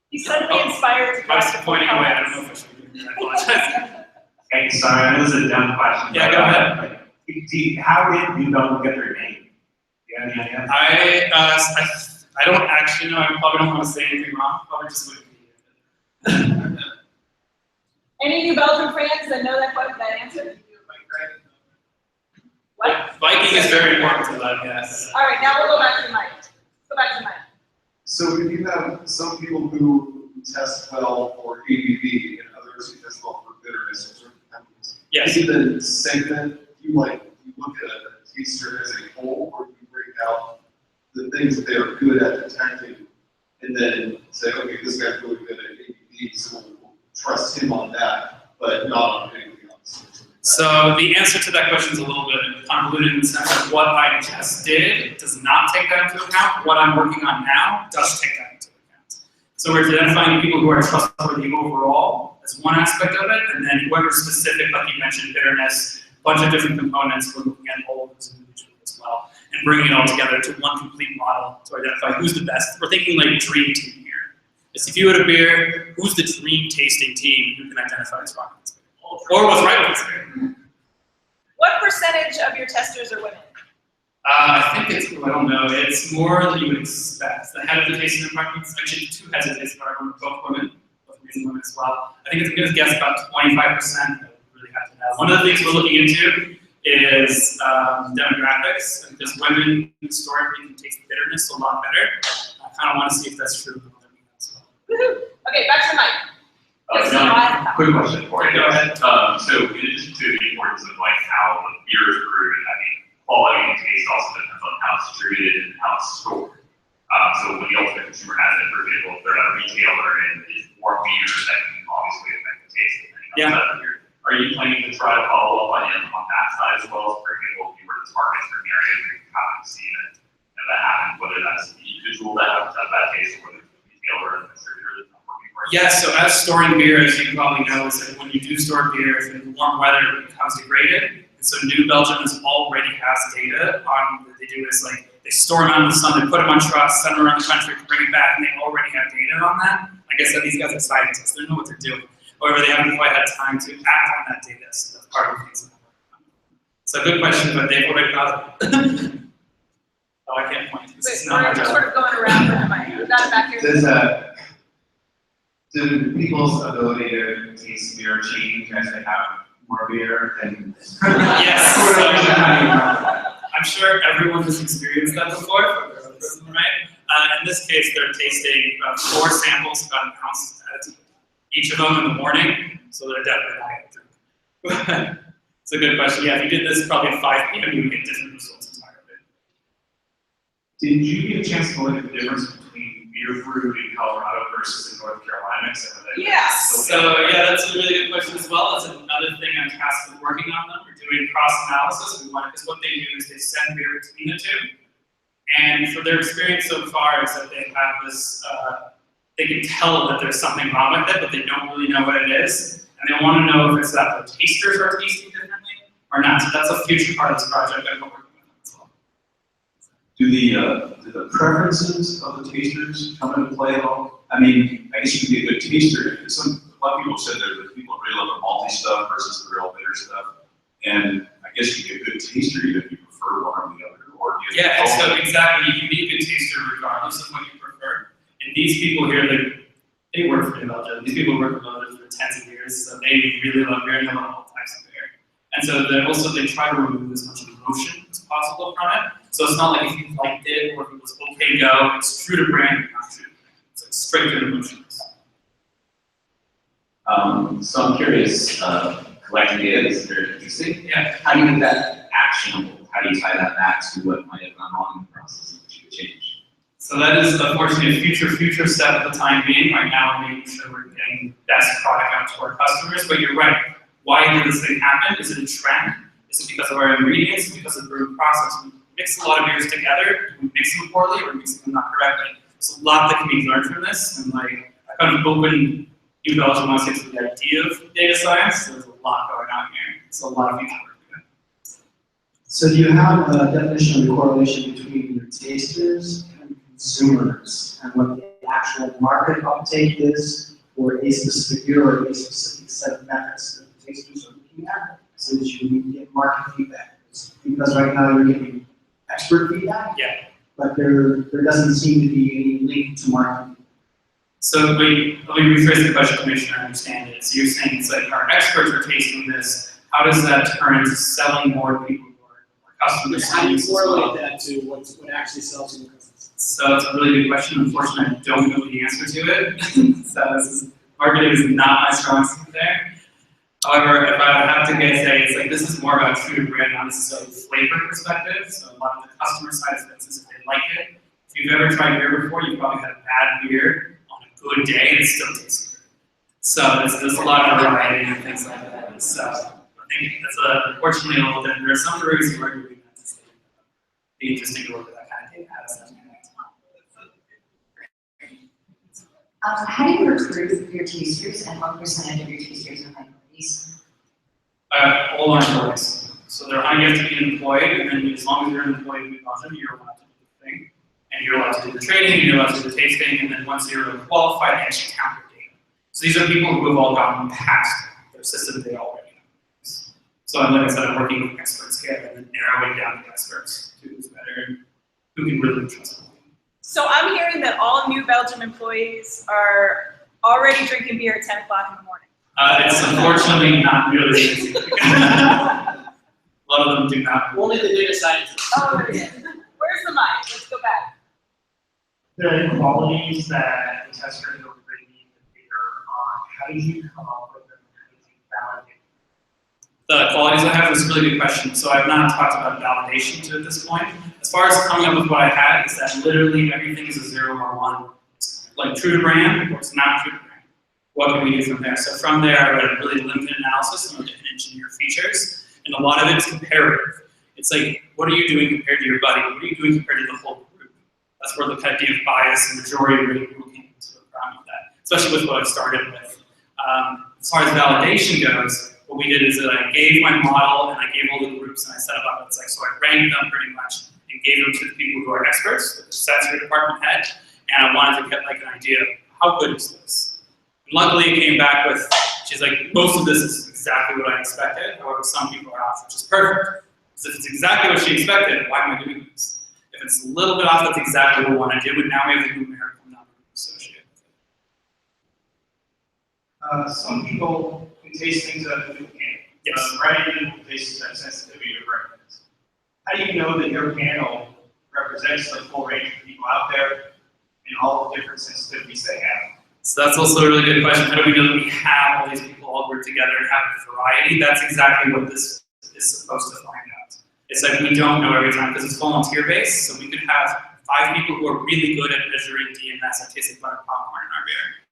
You suddenly inspired to I was draft a pointing book. away. I don't know if I should be doing that. I apologize. Hey, sorry, I know this is a dumb question. Yeah, go ahead. How did New Belgium get their name? Do you have any idea? I don't actually know. I probably don't want to say anything wrong. Probably just Wikipedia. Any New Belgium fans that know that answer? What? Viking is very important to them, yes. All right, now we'll go back to Mike. Go back to Mike. So if you have some people who test well for ABV and others who test well for bitterness or certain chemicals, yes. you then segment, you look at a taster as a whole, or you break out the things that they are good at detecting, and then say, okay, this guy's really good at ABV, so we'll trust him on that, but not on anything else. So the answer to that question is a little bit convoluted in the sense that what I just did does not take that into account. What I'm working on now does take that into account. So we're identifying people who are trustworthy overall as one aspect of it, and then whoever's specific, like you mentioned, bitterness, a bunch of different components, we're looking at all of those individually as well, and bringing it all together to one complete model to identify who's the best. We're thinking like dream team here. Is if you had a beer, who's the dream tasting team who can identify this rocket? Or what's right with this beer? What percentage of your testers are women? I think it's I don't know. It's more than you would expect. The head of the tasting department, actually two heads of the tasting department, both women, both amazing women as well. I think it's a good guess about 25%. Really have to know. One of the things we're looking into is demographics, and because women historically can taste bitterness a lot better. I kind of want to see if that's true. Okay, back to the mic. Quick question for you. Go ahead. So in addition to the importance of like how the beer is brewed, I mean, quality and taste also depends on how it's distributed and how it's stored. So when the ultimate consumer has it, for example, if they're at a retailer and it's more beers, that can obviously affect the taste depending on the type of beer. Are you planning to try to follow up on that side as well? For example, if you were to target certain areas where you happen to see that happen, whether that's the individual that has that taste or the retailer and the distributor that's not working for it? Yeah, so as storing beer, as you probably know, is that when you do store beer, if in warm weather, it becomes degraded. And so New Belgium already has data on what they do is like, they store them out in the sun, they put them on trucks, send them around the country, bring it back, and they already have data on that. Like I said, these guys are scientists, they know what they're doing. However, they haven't quite had time to act on that data, so that's part of the things. So good question, but they've already got it. Oh, I can't point. This is not my We're job. sort of going around with the mic. We've got it back here. Do people's ability to taste beer change as they have more beer? And Yes. I'm sure everyone has experienced that before, right? In this case, they're tasting 4 samples, about an ounce at each of them in the morning, so they're definitely not going to drink. It's a good question. Yeah, if you did this probably at 5 p.m., you would get different results entirely. Did you get a chance to look at the difference between beer brewed in Colorado versus in North Carolina? Yes. So yeah, that's a really good question as well. That's another thing I'm tasked with working on them. We're doing cross-analysis. Because what they do is they send beer between the two. And for their experience so far is that they have this, they can tell that there's something wrong with it, but they don't really know what it is. And they want to know if it's that the tasters are tasting differently or not. So that's a future part of this project I'm working with as well. Do the preferences of the tasters come into play at all? I mean, I guess you can be a good taster. A lot of people said that people really love the malty stuff versus the real bitter stuff. And I guess you can be a good taster even if you prefer one or the other. Or Yeah, so exactly. You can be a good taster regardless of what you prefer. And these people here, they work for New Belgium. These people work for Belgium for tens of years, so they really love beer and they love all types of beer. And so they try to remove as much emotion as possible from it. So it's not like if you liked it or if it was okay go, it's true to brand, not true to brand. It's like straight to emotions. So I'm curious, collecting data is very interesting. Yeah. How do you make that actionable? How do you tie that back to what might have gone wrong in the process and what you would change? So that is unfortunately a future step at the time being. Right now, we're making sure we're getting the best product out to our customers. But you're right. Why did this thing happen? Is it a trend? Is it because of our ingredients? Is it because of the brewing process? We mix a lot of beers together. Do we mix them poorly or mix them not correctly? There's a lot that can be learned from this. And I kind of open New Belgium once into the idea of data science. So there's a lot going on here. It's a lot of future work. So do you have a definition of the correlation between your tasters and consumers and what the actual market uptake is for a specific beer or a specific set of methods that the tasters are looking at so that you can get market feedback? Because right now you're getting expert feedback, but there doesn't seem to be any link to market. So let me rephrase the question to make sure I understand it. So you're saying it's like our experts are tasting this. How does that turn into selling more people? Customers. How do you correlate that to what actually sells in the customers? So it's a really good question. Unfortunately, I don't know the answer to it. So marketing is not my strong suit there. However, if I would have to say, it's like this is more about true to brand, not necessarily flavor perspective. So a lot of the customer side is if they like it. If you've ever tried beer before, you've probably had a bad beer on a good day and it still tastes good. So there's a lot of variety and things like that. So I think that's unfortunately a little different. There are some breweries who are doing that. It'd be interesting to look at that kind of data. How do you recruit your tasters and what percentage of your tasters are minorities? All our employees. So you have to be an employee, and then as long as you're an employee in Belgium, you're allowed to do the thing. And you're allowed to do the training, and you're allowed to do the tasting, and then once you're qualified, they actually count your data. So these are people who have all gotten past their system they already know. So like I said, I'm working with experts here and then narrowing down the experts to who's better. who can really trust them. So I'm hearing that all new Belgium employees are already drinking beer at 10 o'clock in the morning. It's unfortunately not really easy. A lot of them do not. Only the data scientists. Oh, there it is. Where's the mic? Let's go back. The qualities that the testers are bringing the data on, how did you come up with them? How did you validate? The qualities I have is a really good question. So I've not talked about validation to at this point. As far as coming up with what I had, is that literally everything is a 0 or 1. It's like true to brand, or it's not true to brand. What can we do from there? So from there, I read a really limited analysis and looked at engineer features, and a lot of it is comparative. It's like, what are you doing compared to your buddy? What are you doing compared to the whole group? That's where the idea of bias and majority rate rule came into the problem with that, especially with what I've started with. As far as validation goes, what we did is that I gave my model and I gave all the groups and I set it up. It's like, so I ranked them pretty much and gave them to the people who are experts, the sensory department head, and I wanted to get like an idea of how good is this. And luckily it came back with, she's like, most of this is exactly what I expected. However, some people are off, which is perfect. Because if it's exactly what she expected, why am I doing this? If it's a little bit off, that's exactly what we want to do, and now we have the numerical number associated with it. Some people can taste things that people can't. Yes. Right? People taste that sensitivity to preference. How do you know that your panel represents the full range of people out there and all the different sensitivities they have? So that's also a really good question. How do we know that we have all these people all grouped together and have a variety? That's exactly what this is supposed to find out. It's like we don't know every time because it's volunteer-based, so we could have 5 people who are really good at measuring DMS and tasting butter popcorn in our beer.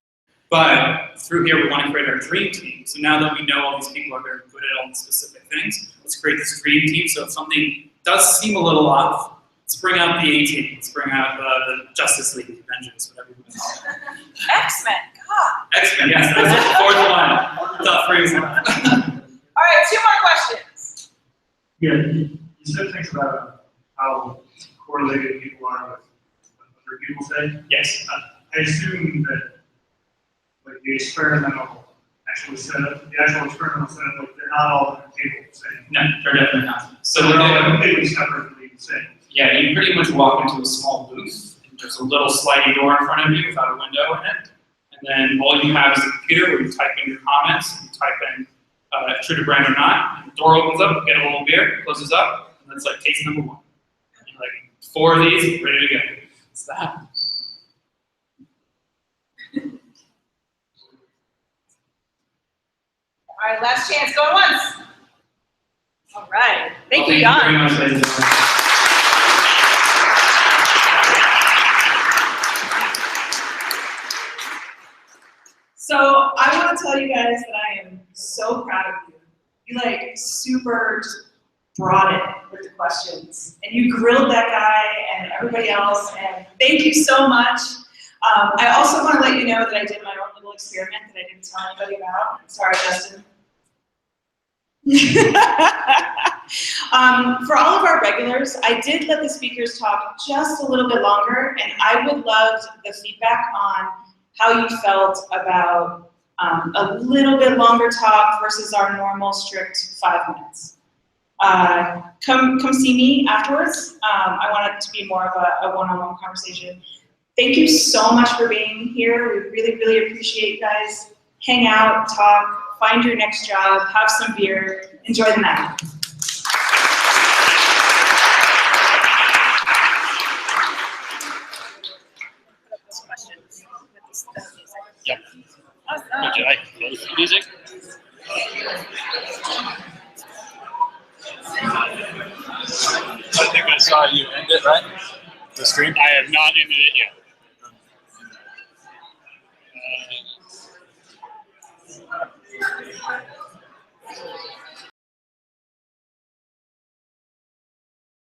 But through here, we want to create our dream team. So now that we know all these people are very good at all the specific things, let's create this dream team. So if something does seem a little off, let's bring out the A-team. Let's bring out the Justice League, the Avengers, whatever you want to call it. X-Men, God. X-Men, yes, that was the 4th one. Tough reason. All right, 2 more questions. Yeah, you said things about how correlated people are with what other people say. Yes. I assume that like the actual experimental setup, like they're not all at the table the same. No, they're definitely not. So they're all they're- completely separately the same. Yeah, you pretty much walk into a small booth, and there's a little sliding door in front of you without a window in it. And then all you have is a computer where you type in your comments, you type in true to brand or not, and the door opens up, you get a little beer, closes up, and that's like case number 1. And like 4 of these, ready to go. It's that. All right, last chance, going once. All right, thank you, Thank you Jan. very much, ladies and gentlemen. So I want to tell you guys that I am so proud of you. You like super just brought it with the questions, and you grilled that guy and everybody else. And thank you so much. I also want to let you know that I did my own little experiment that I didn't tell anybody about. Sorry, Justin. For all of our regulars, I did let the speakers talk just a little bit longer, and I would love the feedback on how you felt about a little bit longer talk versus our normal strict 5 minutes. Come see me afterwards. I want it to be more of a one-on-one conversation. Thank you so much for being here. We really, really appreciate you guys. Hang out, talk, find your next job, have some beer, enjoy the night. Yep. Would you like close the music? I think I saw you end it, right? The stream? I have not ended it yet.